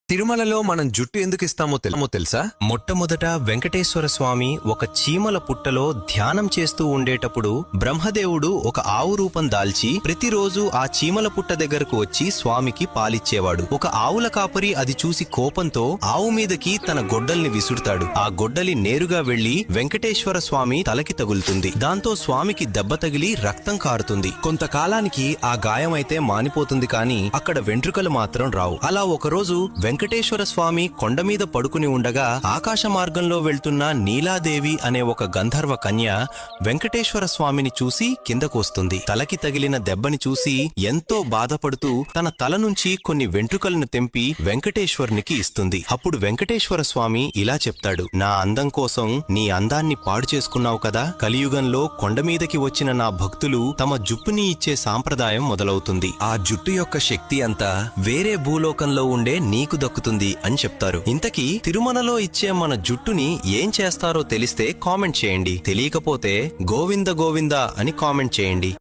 తిరుమలలో మనం జుట్టు ఎందుకు ఇస్తామో తెలుసా? మొట్టమొదట వెంకటేశ్వర స్వామి ఒక చీమల పుట్టలో ధ్యానం చేస్తూ ఉండేటప్పుడు బ్రహ్మదేవుడు ఒక ఆవు రూపం దాల్చి ప్రతిరోజు ఆ చీమల పుట్ట దగ్గరకు వచ్చి స్వామికి పాలిచ్చేవాడు. ఒక ఆవుల కాపరి అది చూసి కోపంతో ఆవు మీదకి తన గొడ్డల్ని విసురుతాడు. ఆ గొడ్డలి నేరుగా వెళ్లి వెంకటేశ్వర స్వామి తలకి తగులుతుంది. దాంతో స్వామికి దెబ్బ తగిలి రక్తం కారుతుంది. కొంతకాలానికి ఆ గాయమైతే మానిపోతుంది, కానీ అక్కడ వెంట్రుకలు మాత్రం రావు. అలా ఒకరోజు వెంకటేశ్వర స్వామి కొండ మీద పడుకుని ఉండగా ఆకాశ మార్గంలో వెళ్తున్న నీలాదేవి అనే ఒక గంధర్వ కన్య వెంకటేశ్వర స్వామిని చూసి కిందకు వస్తుంది. తలకి తగిలిన దెబ్బని చూసి ఎంతో బాధపడుతూ తన తల నుంచి కొన్ని వెంట్రుకలను తెంపి వెంకటేశ్వరునికి ఇస్తుంది. అప్పుడు వెంకటేశ్వర స్వామి ఇలా చెప్తాడు, నా అందం కోసం నీ అందాన్ని పాడు చేసుకున్నావు కదా, కలియుగంలో కొండ మీదకి వచ్చిన నా భక్తులు తమ జుప్పుని ఇచ్చే సాంప్రదాయం మొదలవుతుంది. ఆ జుట్టు యొక్క శక్తి అంతా వేరే భూలోకంలో ఉండే నీకు దక్కుతుంది అని చెప్తారు. ఇంతకీ తిరుమలలో ఇచ్చే మన జుట్టుని ఏం చేస్తారో తెలిస్తే కామెంట్ చేయండి. తెలియకపోతే గోవింద గోవింద అని కామెంట్ చేయండి.